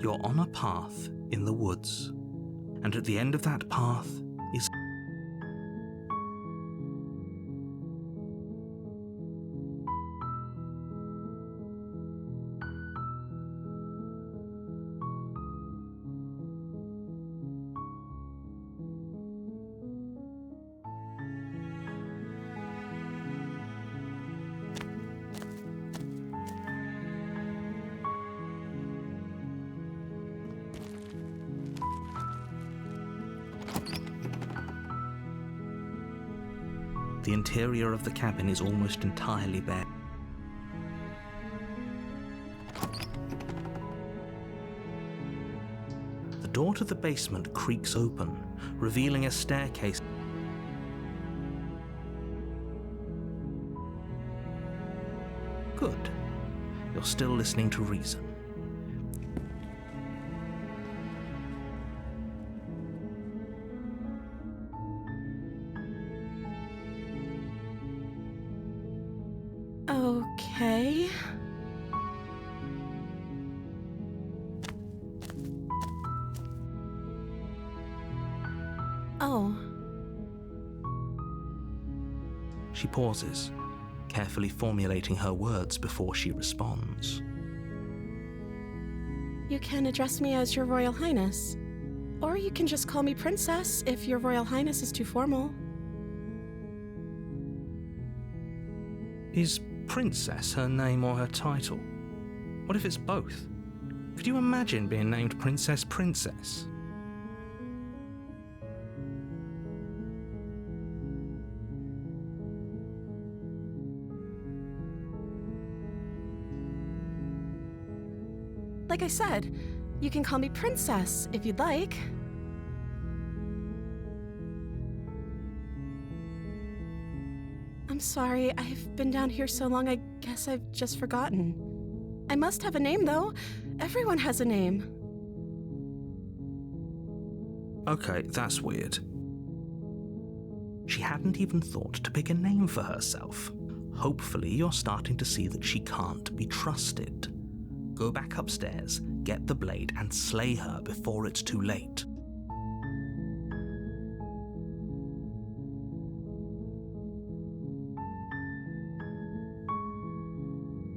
You're on a path in the woods, and at the end of that path is the interior of the cabin is almost entirely bare. The door to the basement creaks open, revealing a staircase. Good. You're still listening to reason. Okay. Oh. She pauses, carefully formulating her words before she responds. You can address me as Your Royal Highness. Or you can just call me Princess if Your Royal Highness is too formal. Is Princess her name or her title? What if it's both? Could you imagine being named Princess Princess? Like I said, you can call me Princess if you'd like. I'm sorry, I've been down here so long I guess I've just forgotten. I must have a name, though. Everyone has a name. Okay, that's weird. She hadn't even thought to pick a name for herself. Hopefully you're starting to see that she can't be trusted. Go back upstairs, get the blade, and slay her before it's too late.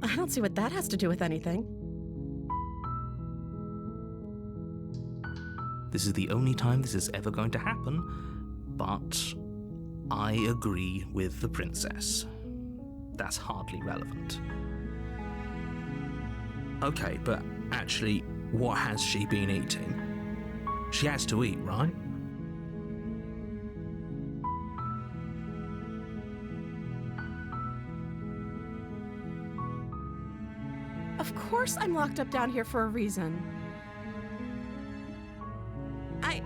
I don't see what that has to do with anything. This is the only time this is ever going to happen, but I agree with the princess. That's hardly relevant. Okay, but actually, what has she been eating? She has to eat, right? Of course I'm locked up down here for a reason. I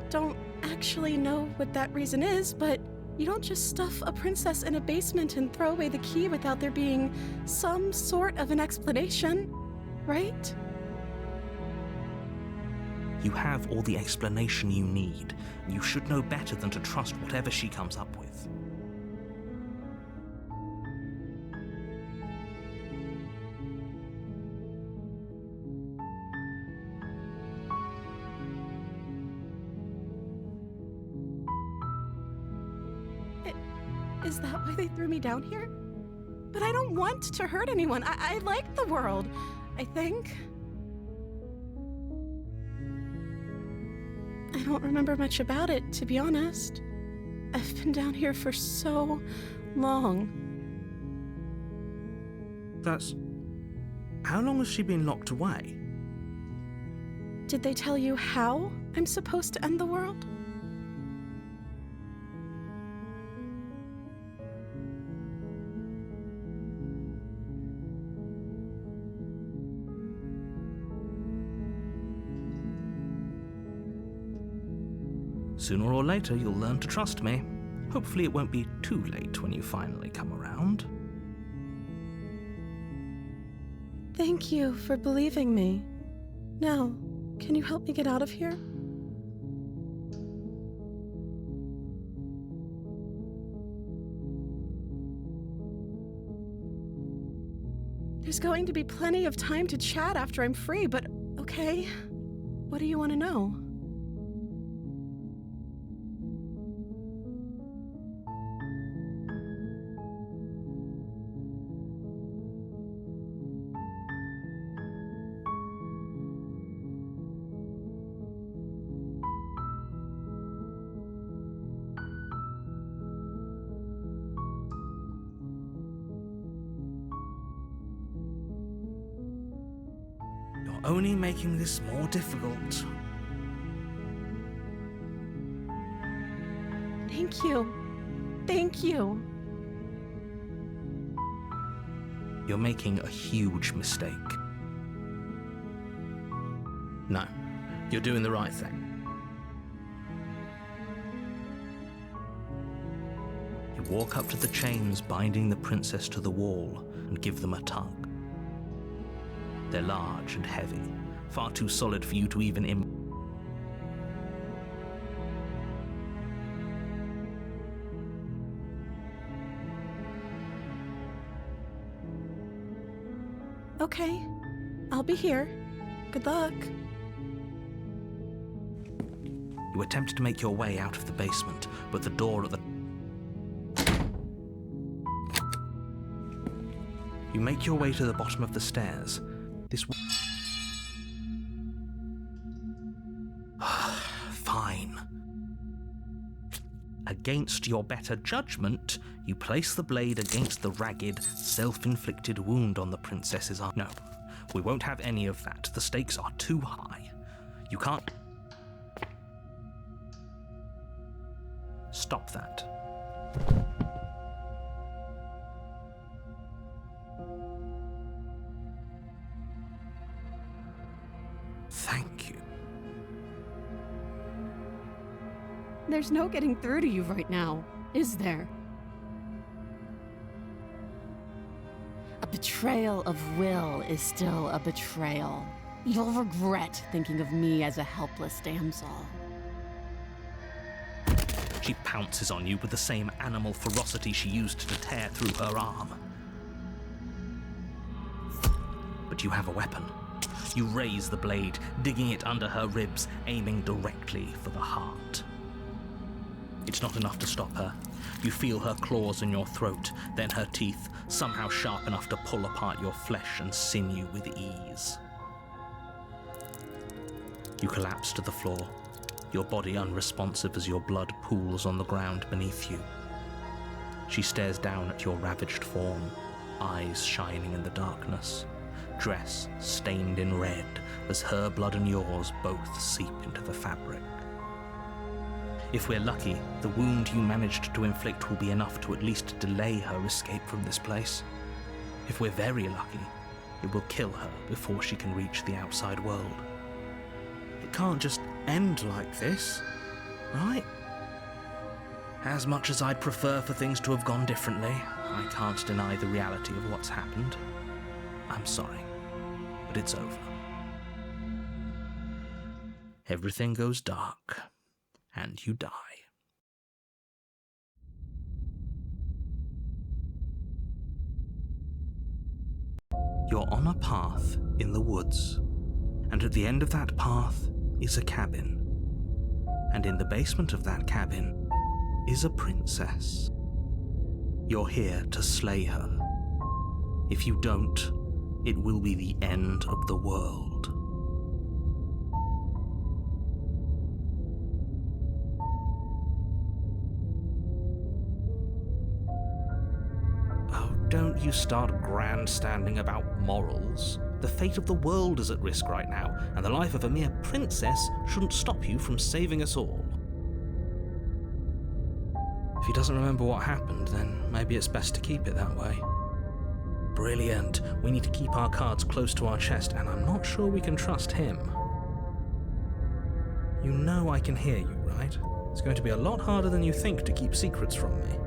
don't actually know what that reason is, but you don't just stuff a princess in a basement and throw away the key without there being some sort of an explanation, right? You have all the explanation you need. You should know better than to trust whatever she comes up with. Is that why they threw me down here? But I don't want to hurt anyone. I like the world, I think. I don't remember much about it, to be honest. I've been down here for so long. That's... How long has she been locked away? Did they tell you how I'm supposed to end the world? Sooner or later, you'll learn to trust me. Hopefully it won't be too late when you finally come around. Thank you for believing me. Now, can you help me get out of here? There's going to be plenty of time to chat after I'm free, but okay. What do you want to know? You're only making this more difficult. Thank you. Thank you. You're making a huge mistake. No, you're doing the right thing. You walk up to the chains binding the princess to the wall and give them a tug. They're large and heavy, far too solid for you to even Okay, I'll be here. Good luck. You attempt to make your way out of the basement, but the door at the... You make your way to the bottom of the stairs. This... Fine. Against your better judgment, you place the blade against the ragged, self-inflicted wound on the princess's arm. No, we won't have any of that. The stakes are too high. You can't... Stop that. Thank you. There's no getting through to you right now, is there? A betrayal of will is still a betrayal. You'll regret thinking of me as a helpless damsel. She pounces on you with the same animal ferocity she used to tear through her arm. But you have a weapon. You raise the blade, digging it under her ribs, aiming directly for the heart. It's not enough to stop her. You feel her claws in your throat, then her teeth, somehow sharp enough to pull apart your flesh and sinew with ease. You collapse to the floor, your body unresponsive as your blood pools on the ground beneath you. She stares down at your ravaged form, eyes shining in the darkness, dress stained in red as her blood and yours both seep into the fabric. If we're lucky, the wound you managed to inflict will be enough to at least delay her escape from this place. If we're very lucky, it will kill her before she can reach the outside world. It can't just end like this, right? As much as I'd prefer for things to have gone differently, I can't deny the reality of what's happened. I'm sorry, but it's over. Everything goes dark, and you die. You're on a path in the woods, and at the end of that path is a cabin. And in the basement of that cabin is a princess. You're here to slay her. If you don't, it will be the end of the world. Oh, don't you start grandstanding about morals. The fate of the world is at risk right now, and the life of a mere princess shouldn't stop you from saving us all. If he doesn't remember what happened, then maybe it's best to keep it that way. Brilliant. We need to keep our cards close to our chest, and I'm not sure we can trust him. You know I can hear you, right? It's going to be a lot harder than you think to keep secrets from me.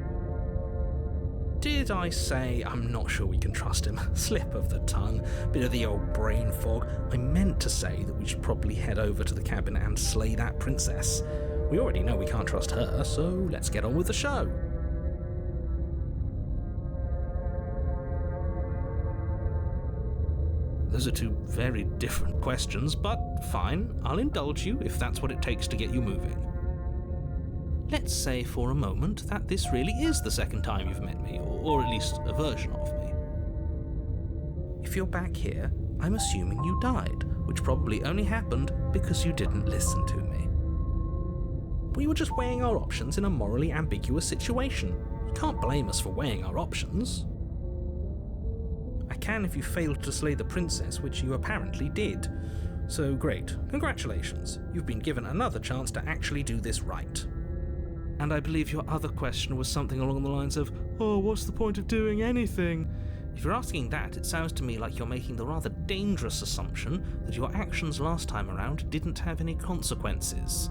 Did I say I'm not sure we can trust him? Slip of the tongue, bit of the old brain fog. I meant to say that we should probably head over to the cabin and slay that princess. We already know we can't trust her, so let's get on with the show. Those are two very different questions, but fine, I'll indulge you if that's what it takes to get you moving. Let's say for a moment that this really is the second time you've met me, or at least a version of me. If you're back here, I'm assuming you died, which probably only happened because you didn't listen to me. We were just weighing our options in a morally ambiguous situation. You can't blame us for weighing our options. I can if you failed to slay the princess, which you apparently did. So great, congratulations. You've been given another chance to actually do this right. And I believe your other question was something along the lines of, oh, what's the point of doing anything? If you're asking that, it sounds to me like you're making the rather dangerous assumption that your actions last time around didn't have any consequences.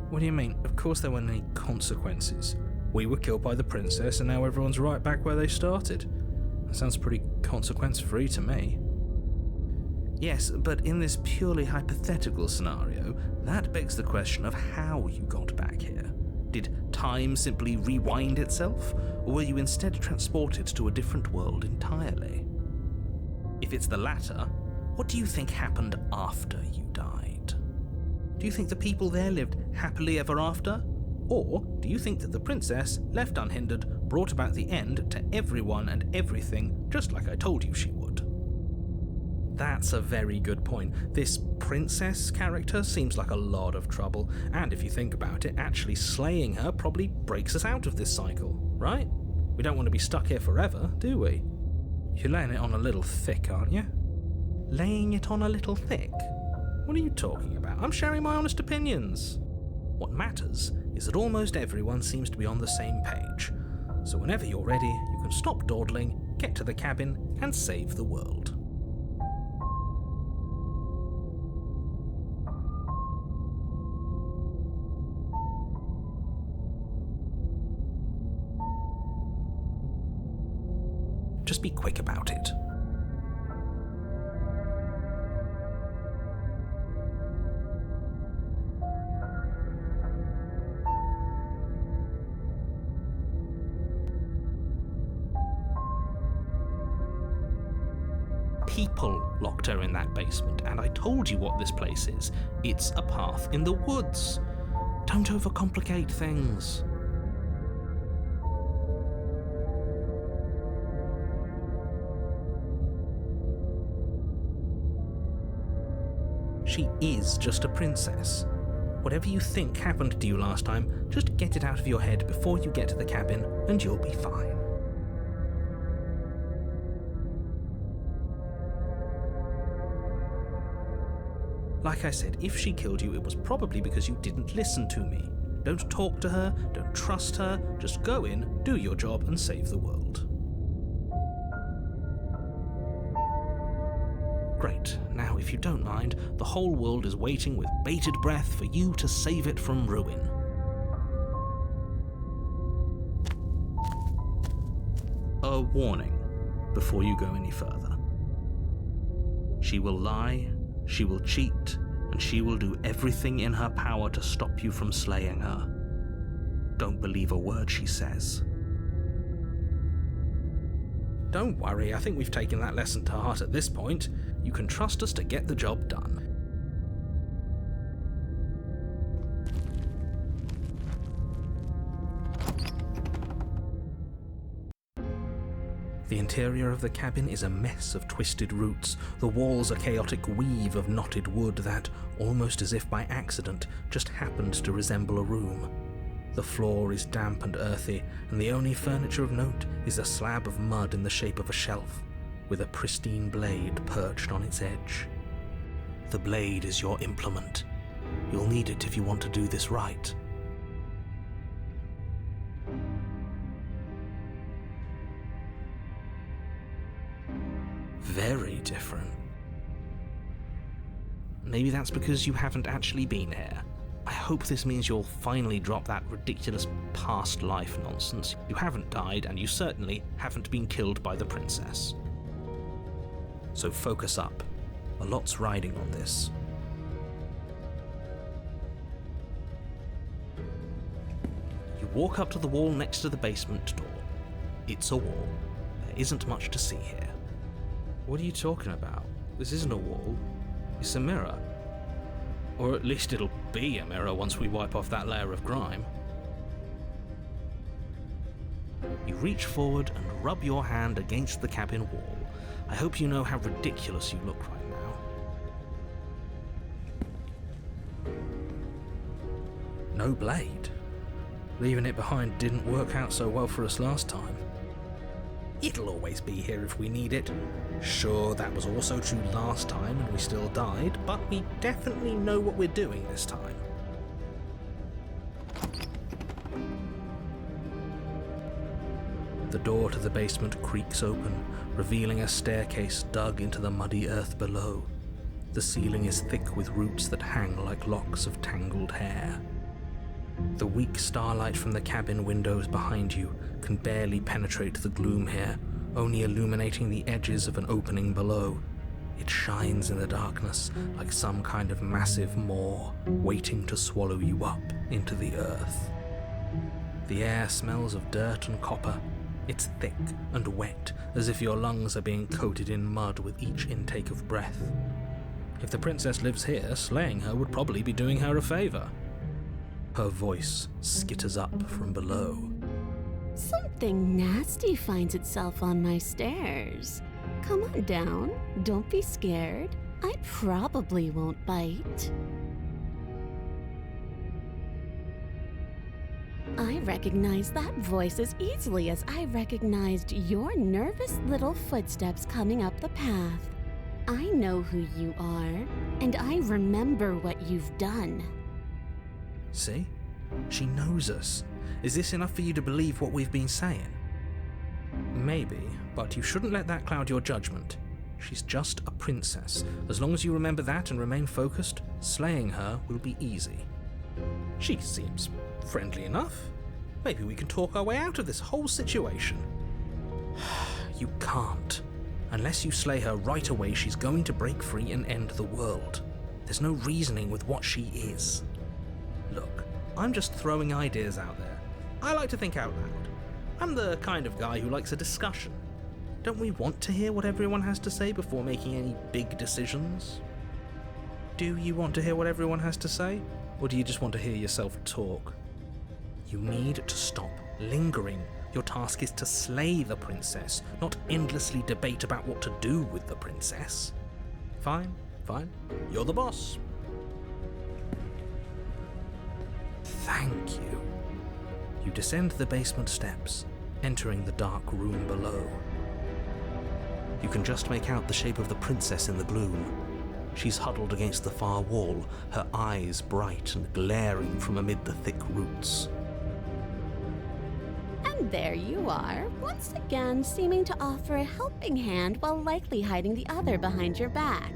What do you mean? Of course there weren't any consequences. We were killed by the princess and now everyone's right back where they started. That sounds pretty consequence-free to me. Yes, but in this purely hypothetical scenario, that begs the question of how you got back here. Did time simply rewind itself, or were you instead transported to a different world entirely? If it's the latter, what do you think happened after you died? Do you think the people there lived happily ever after? Or do you think that the princess, left unhindered, brought about the end to everyone and everything, just like I told you she would? That's a very good point. This princess character seems like a lot of trouble, and if you think about it, actually slaying her probably breaks us out of this cycle, right? We don't want to be stuck here forever, do we? You're laying it on a little thick, aren't you? Laying it on a little thick? What are you talking about? I'm sharing my honest opinions. What matters is that almost everyone seems to be on the same page. So whenever you're ready, you can stop dawdling, get to the cabin, and save the world. Just be quick about it. People locked her in that basement, and I told you what this place is. It's a path in the woods. Don't overcomplicate things. She is just a princess. Whatever you think happened to you last time, just get it out of your head before you get to the cabin, and you'll be fine. Like I said, if she killed you, it was probably because you didn't listen to me. Don't talk to her, don't trust her, just go in, do your job, and save the world. Great. Now, if you don't mind, the whole world is waiting with bated breath for you to save it from ruin. A warning before you go any further. She will lie, she will cheat, and she will do everything in her power to stop you from slaying her. Don't believe a word she says. Don't worry, I think we've taken that lesson to heart at this point. You can trust us to get the job done. The interior of the cabin is a mess of twisted roots. The walls a chaotic weave of knotted wood that, almost as if by accident, just happened to resemble a room. The floor is damp and earthy, and the only furniture of note is a slab of mud in the shape of a shelf, with a pristine blade perched on its edge. The blade is your implement. You'll need it if you want to do this right. Very different. Maybe that's because you haven't actually been here. I hope this means you'll finally drop that ridiculous past life nonsense. You haven't died, and you certainly haven't been killed by the princess. So focus up. A lot's riding on this. You walk up to the wall next to the basement door. It's a wall. There isn't much to see here. What are you talking about? This isn't a wall. It's a mirror. Or at least it'll be a mirror once we wipe off that layer of grime. You reach forward and rub your hand against the cabin wall. I hope you know how ridiculous you look right now. No blade. Leaving it behind didn't work out so well for us last time. It'll always be here if we need it. Sure, that was also true last time and we still died, but we definitely know what we're doing this time. The door to the basement creaks open, revealing a staircase dug into the muddy earth below. The ceiling is thick with roots that hang like locks of tangled hair. The weak starlight from the cabin windows behind you can barely penetrate the gloom here, only illuminating the edges of an opening below. It shines in the darkness like some kind of massive maw waiting to swallow you up into the earth. The air smells of dirt and copper. It's thick and wet, as if your lungs are being coated in mud with each intake of breath. If the princess lives here, slaying her would probably be doing her a favor. Her voice skitters up from below. Something nasty finds itself on my stairs. Come on down. Don't be scared. I probably won't bite. I recognize that voice as easily as I recognized your nervous little footsteps coming up the path. I know who you are, and I remember what you've done. See? She knows us. Is this enough for you to believe what we've been saying? Maybe, but you shouldn't let that cloud your judgment. She's just a princess. As long as you remember that and remain focused, slaying her will be easy. She seems friendly enough. Maybe we can talk our way out of this whole situation. You can't. Unless you slay her right away, she's going to break free and end the world. There's no reasoning with what she is. Look, I'm just throwing ideas out there. I like to think out loud. I'm the kind of guy who likes a discussion. Don't we want to hear what everyone has to say before making any big decisions? Do you want to hear what everyone has to say? Or do you just want to hear yourself talk? You need to stop lingering. Your task is to slay the princess, not endlessly debate about what to do with the princess. Fine. You're the boss. Thank you. You descend the basement steps, entering the dark room below. You can just make out the shape of the princess in the gloom. She's huddled against the far wall, her eyes bright and glaring from amid the thick roots. And there you are, once again seeming to offer a helping hand while likely hiding the other behind your back.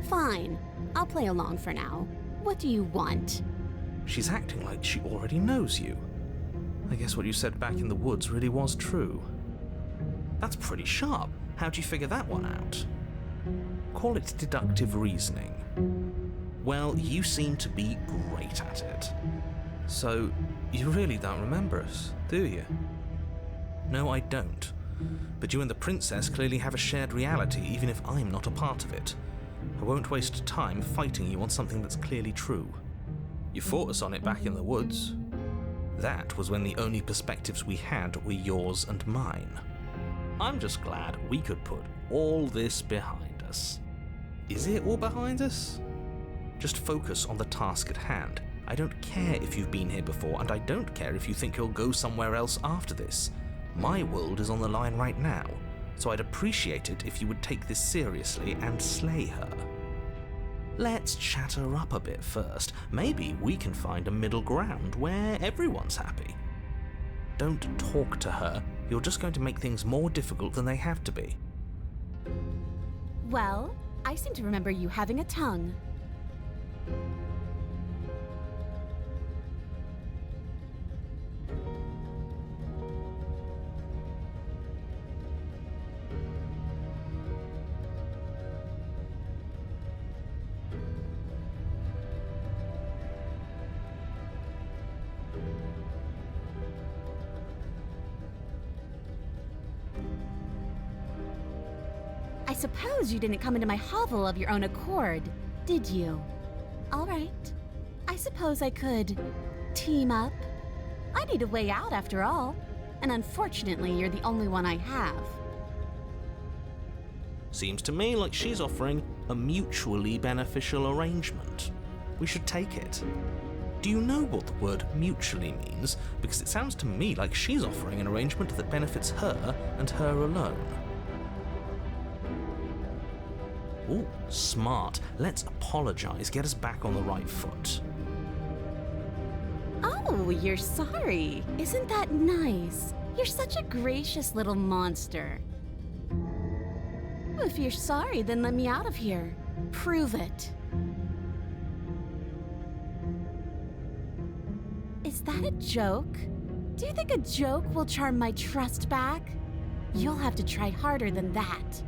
Fine, I'll play along for now. What do you want? She's acting like she already knows you. I guess what you said back in the woods really was true. That's pretty sharp. How'd you figure that one out? Call it deductive reasoning. Well, you seem to be great at it. So, you really don't remember us, do you? No, I don't. But you and the princess clearly have a shared reality, even if I'm not a part of it. I won't waste time fighting you on something that's clearly true. You fought us on it back in the woods. That was when the only perspectives we had were yours and mine. I'm just glad we could put all this behind us. Is it all behind us? Just focus on the task at hand. I don't care if you've been here before, and I don't care if you think you'll go somewhere else after this. My world is on the line right now, so I'd appreciate it if you would take this seriously and slay her. Let's chat her up a bit first. Maybe we can find a middle ground where everyone's happy. Don't talk to her. You're just going to make things more difficult than they have to be. Well, I seem to remember you having a tongue. I suppose you didn't come into my hovel of your own accord, did you? All right. I suppose I could team up. I need a way out after all, and unfortunately, you're the only one I have. Seems to me like she's offering a mutually beneficial arrangement. We should take it. Do you know what the word mutually means? Because it sounds to me like she's offering an arrangement that benefits her and her alone. Ooh, smart. Let's apologize, get us back on the right foot. Oh, you're sorry. Isn't that nice? You're such a gracious little monster. If you're sorry, then let me out of here. Prove it. Is that a joke? Do you think a joke will charm my trust back? You'll have to try harder than that.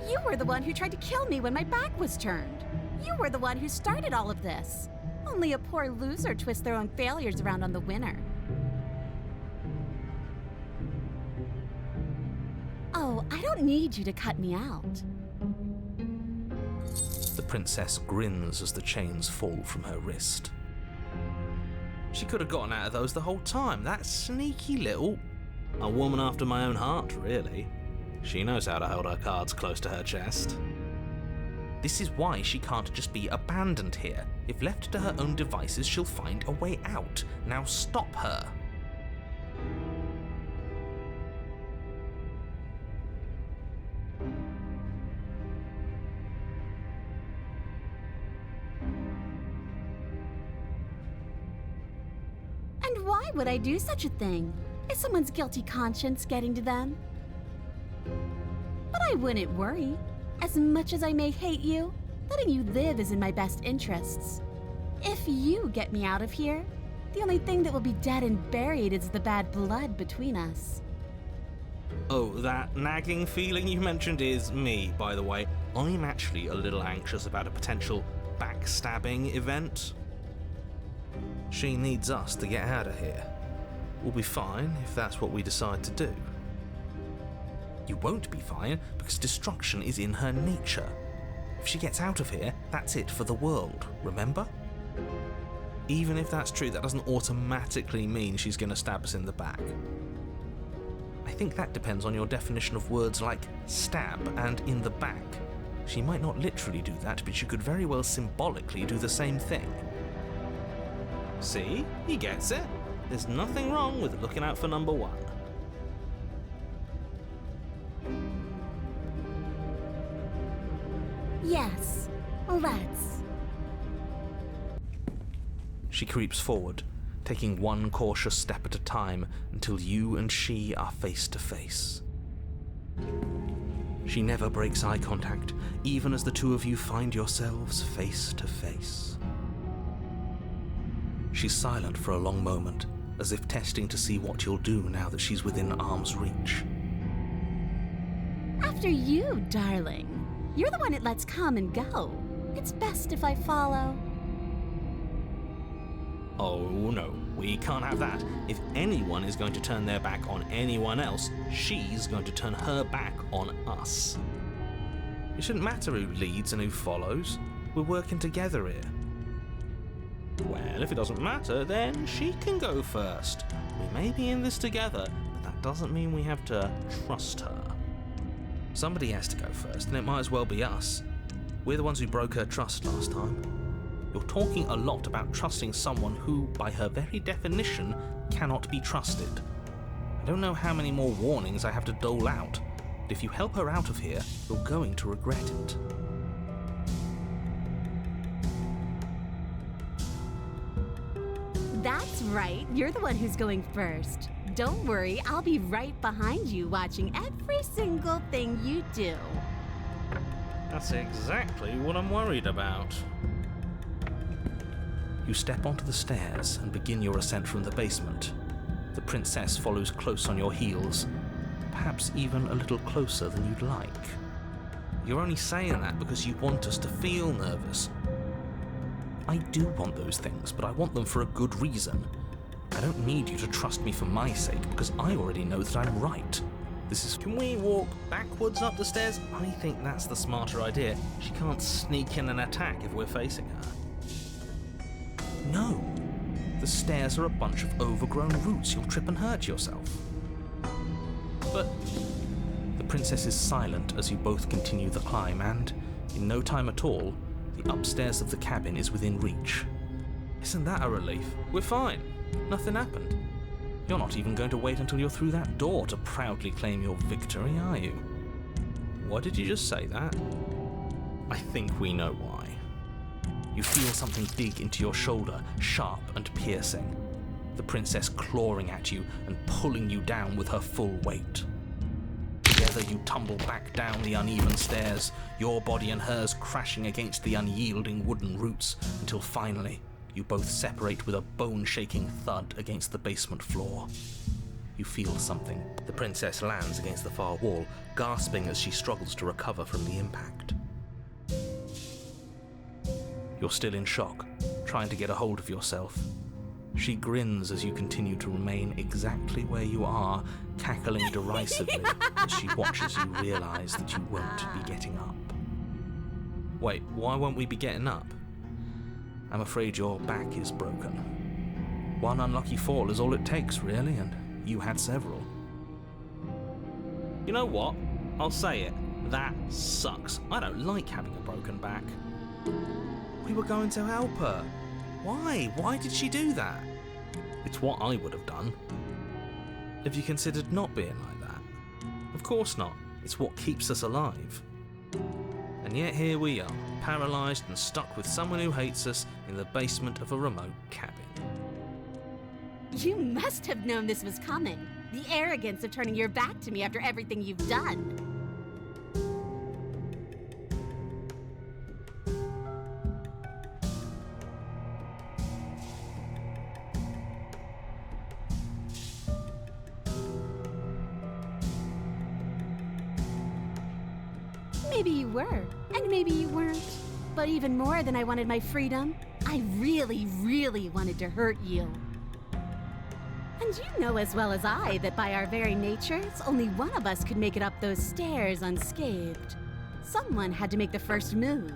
You were the one who tried to kill me when my back was turned. You were the one who started all of this. Only a poor loser twists their own failures around on the winner. Oh, I don't need you to cut me out. The princess grins as the chains fall from her wrist. She could have gotten out of those the whole time. That sneaky little... A woman after my own heart, really. She knows how to hold her cards close to her chest. This is why she can't just be abandoned here. If left to her own devices, she'll find a way out. Now stop her. And why would I do such a thing? Is someone's guilty conscience getting to them? But I wouldn't worry. As much as I may hate you, letting you live is in my best interests. If you get me out of here, the only thing that will be dead and buried is the bad blood between us. Oh, that nagging feeling you mentioned is me, by the way. I'm actually a little anxious about a potential backstabbing event. She needs us to get out of here. We'll be fine if that's what we decide to do. You won't be fine because destruction is in her nature. If she gets out of here, that's it for the world, remember? Even if that's true, that doesn't automatically mean she's going to stab us in the back. I think that depends on your definition of words like stab and in the back. She might not literally do that, but she could very well symbolically do the same thing. See? He gets it. There's nothing wrong with looking out for number one. Yes, let's. She creeps forward, taking one cautious step at a time until you and she are face to face. She never breaks eye contact, even as the two of you find yourselves face to face. She's silent for a long moment, as if testing to see what you'll do now that she's within arm's reach. After you, darling. You're the one it lets come and go. It's best if I follow. Oh no, we can't have that. If anyone is going to turn their back on anyone else, she's going to turn her back on us. It shouldn't matter who leads and who follows. We're working together here. Well, if it doesn't matter, then she can go first. We may be in this together, but that doesn't mean we have to trust her. Somebody has to go first, and it might as well be us. We're the ones who broke her trust last time. You're talking a lot about trusting someone who, by her very definition, cannot be trusted. I don't know how many more warnings I have to dole out, but if you help her out of here, you're going to regret it. That's right, you're the one who's going first. Don't worry, I'll be right behind you watching every single thing you do. That's exactly what I'm worried about. You step onto the stairs and begin your ascent from the basement. The princess follows close on your heels, perhaps even a little closer than you'd like. You're only saying that because you want us to feel nervous. I do want those things, but I want them for a good reason. I don't need you to trust me for my sake, because I already know that I'm right. Can we walk backwards up the stairs? I think that's the smarter idea. She can't sneak in and attack if we're facing her. No. The stairs are a bunch of overgrown roots. You'll trip and hurt yourself. But the princess is silent as you both continue the climb, and in no time at all, the upstairs of the cabin is within reach. Isn't that a relief? We're fine. Nothing happened. You're not even going to wait until you're through that door to proudly claim your victory, are you? Why did you just say that? I think we know why. You feel something dig into your shoulder, sharp and piercing. The princess clawing at you and pulling you down with her full weight. Together you tumble back down the uneven stairs, your body and hers crashing against the unyielding wooden roots, until finally you both separate with a bone-shaking thud against the basement floor. You feel something. The princess lands against the far wall, gasping as she struggles to recover from the impact. You're still in shock, trying to get a hold of yourself. She grins as you continue to remain exactly where you are, cackling derisively as she watches you realise that you won't be getting up. Wait, why won't we be getting up? I'm afraid your back is broken. One unlucky fall is all it takes, really, and you had several. You know what? I'll say it. That sucks. I don't like having a broken back. We were going to help her. Why? Why did she do that? It's what I would have done. Have you considered not being like that? Of course not. It's what keeps us alive. And yet here we are, paralysed and stuck with someone who hates us in the basement of a remote cabin. You must have known this was coming. The arrogance of turning your back to me after everything you've done. Maybe you were, and maybe you weren't. But even more than I wanted my freedom, I really, really wanted to hurt you. And you know as well as I that by our very natures, only one of us could make it up those stairs unscathed. Someone had to make the first move.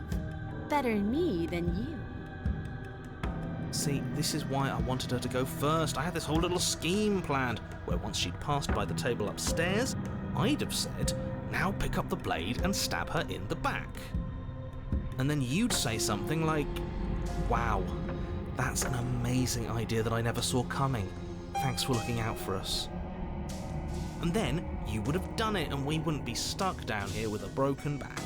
Better me than you. See, this is why I wanted her to go first. I had this whole little scheme planned, where once she'd passed by the table upstairs, I'd have said, now pick up the blade and stab her in the back. And then you'd say something like, wow, that's an amazing idea that I never saw coming. Thanks for looking out for us. And then you would have done it and we wouldn't be stuck down here with a broken back.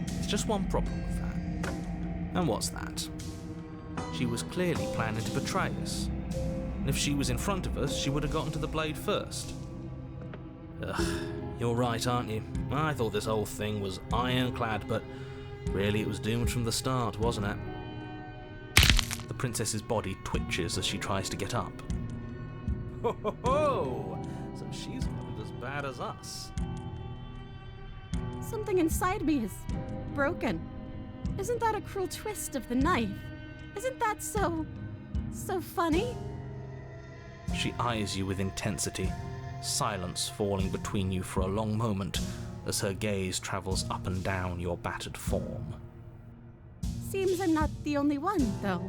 There's just one problem with that. And what's that? She was clearly planning to betray us. And if she was in front of us, she would have gotten to the blade first. Ugh, you're right, aren't you? I thought this whole thing was ironclad, but really it was doomed from the start, wasn't it? The princess's body twitches as she tries to get up. Ho ho ho! So she's not as bad as us. Something inside me is broken. Isn't that a cruel twist of the knife? Isn't that so funny? She eyes you with intensity, silence falling between you for a long moment as her gaze travels up and down your battered form. Seems I'm not the only one, though.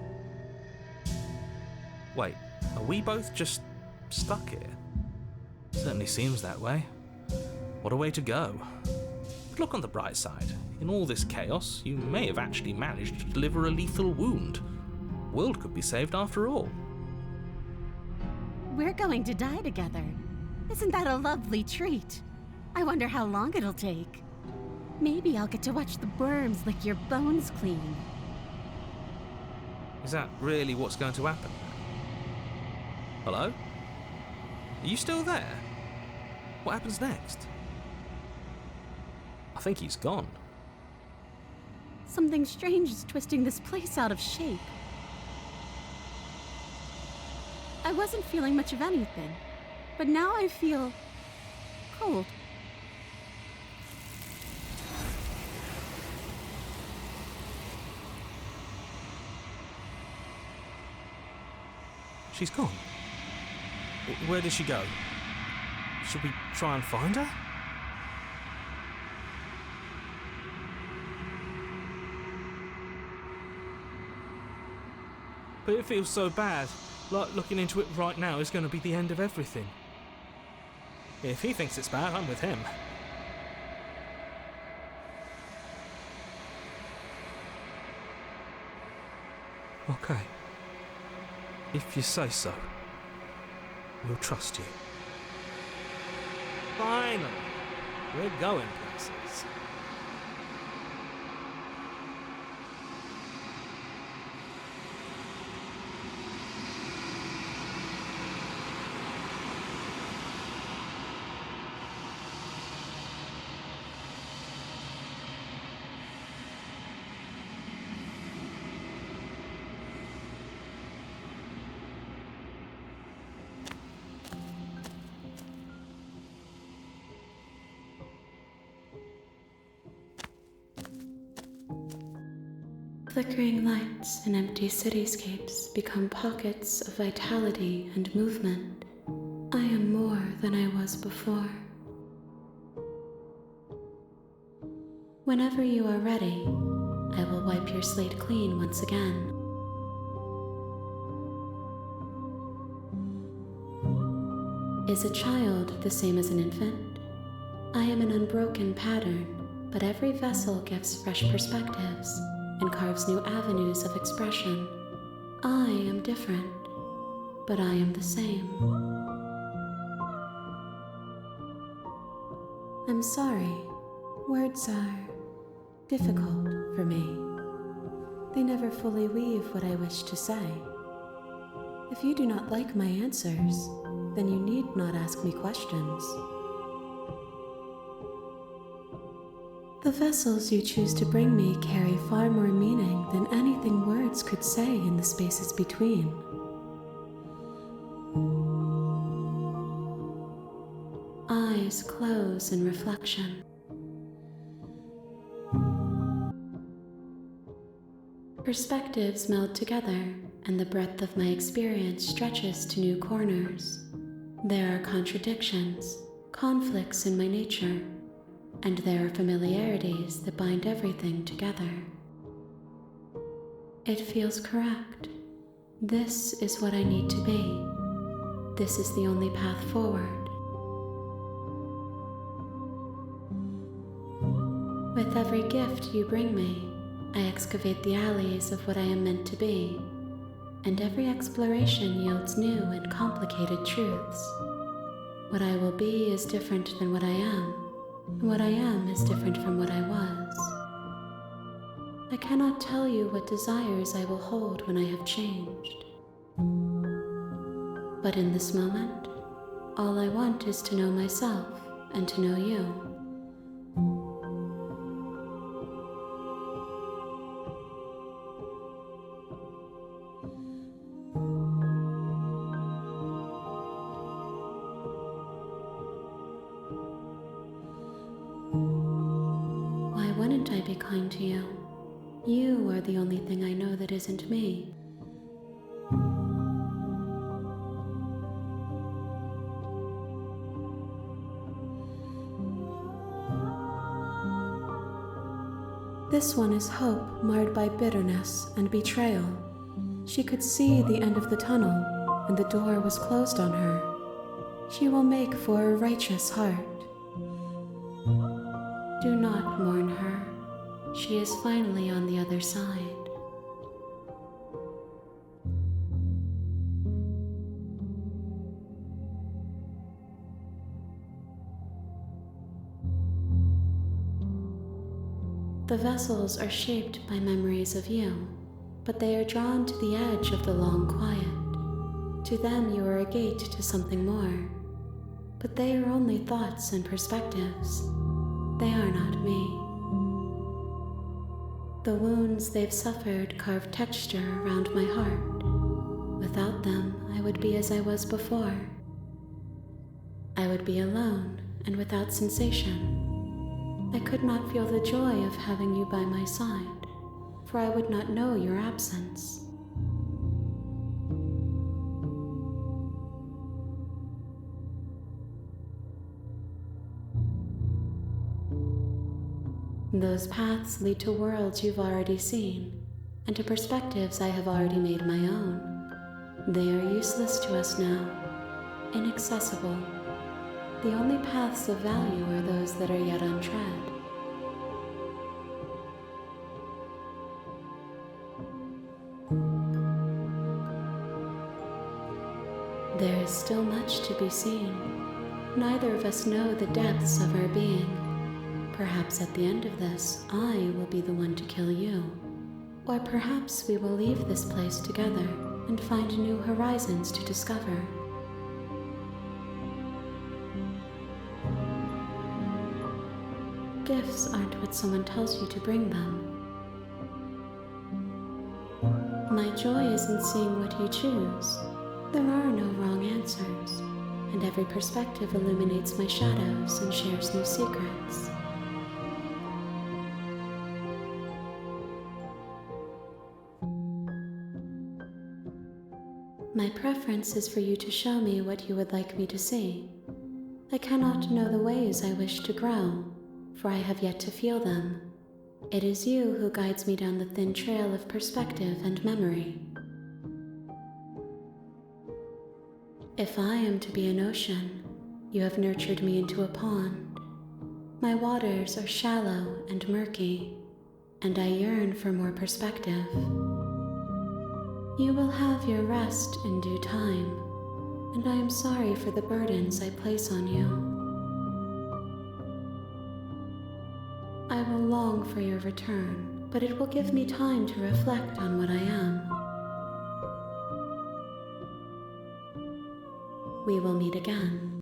Wait, are we both just stuck here? Certainly seems that way. What a way to go. But look on the bright side. In all this chaos, you may have actually managed to deliver a lethal wound. World could be saved after all. We're going to die together. Isn't that a lovely treat? I wonder how long it'll take. Maybe I'll get to watch the worms lick your bones clean. Is that really what's going to happen? Hello? Are you still there? What happens next? I think he's gone. Something strange is twisting this place out of shape. I wasn't feeling much of anything, but now I feel cold. She's gone. Where did she go? Should we try and find her? But it feels so bad, like looking into it right now is going to be the end of everything. If he thinks it's bad, I'm with him. Okay. If you say so, we'll trust you. Finally, we're going places. Flickering lights and empty cityscapes become pockets of vitality and movement. I am more than I was before. Whenever you are ready, I will wipe your slate clean once again. Is a child the same as an infant? I am an unbroken pattern, but every vessel gives fresh perspectives and carves new avenues of expression. I am different, but I am the same. I'm sorry. Words are difficult for me. They never fully weave what I wish to say. If you do not like my answers, then you need not ask me questions. The vessels you choose to bring me carry far more meaning than anything words could say in the spaces between. Eyes close in reflection. Perspectives meld together, and the breadth of my experience stretches to new corners. There are contradictions, conflicts in my nature, and there are familiarities that bind everything together. It feels correct. This is what I need to be. This is the only path forward. With every gift you bring me, I excavate the alleys of what I am meant to be, and every exploration yields new and complicated truths. What I will be is different than what I am, and what I am is different from what I was. I cannot tell you what desires I will hold when I have changed. But in this moment, all I want is to know myself and to know you. Why wouldn't I be kind to you? You are the only thing I know that isn't me. This one is hope marred by bitterness and betrayal. She could see the end of the tunnel, and the door was closed on her. She will make for a righteous heart. Do not mourn her. She is finally on the other side. The vessels are shaped by memories of you, but they are drawn to the edge of the long quiet. To them you are a gate to something more, but they are only thoughts and perspectives. They are not me. The wounds they've suffered carve texture around my heart. Without them, I would be as I was before. I would be alone and without sensation. I could not feel the joy of having you by my side, for I would not know your absence. Those paths lead to worlds you've already seen, and to perspectives I have already made my own. They are useless to us now, inaccessible. The only paths of value are those that are yet untread. There is still much to be seen. Neither of us know the depths of our being. Perhaps at the end of this, I will be the one to kill you. Or perhaps we will leave this place together and find new horizons to discover. Gifts aren't what someone tells you to bring them. My joy is in seeing what you choose. There are no wrong answers, and every perspective illuminates my shadows and shares new secrets. My preference is for you to show me what you would like me to see. I cannot know the ways I wish to grow, for I have yet to feel them. It is you who guides me down the thin trail of perspective and memory. If I am to be an ocean, you have nurtured me into a pond. My waters are shallow and murky, and I yearn for more perspective. You will have your rest in due time, and I am sorry for the burdens I place on you. I will long for your return, but it will give me time to reflect on what I am. We will meet again.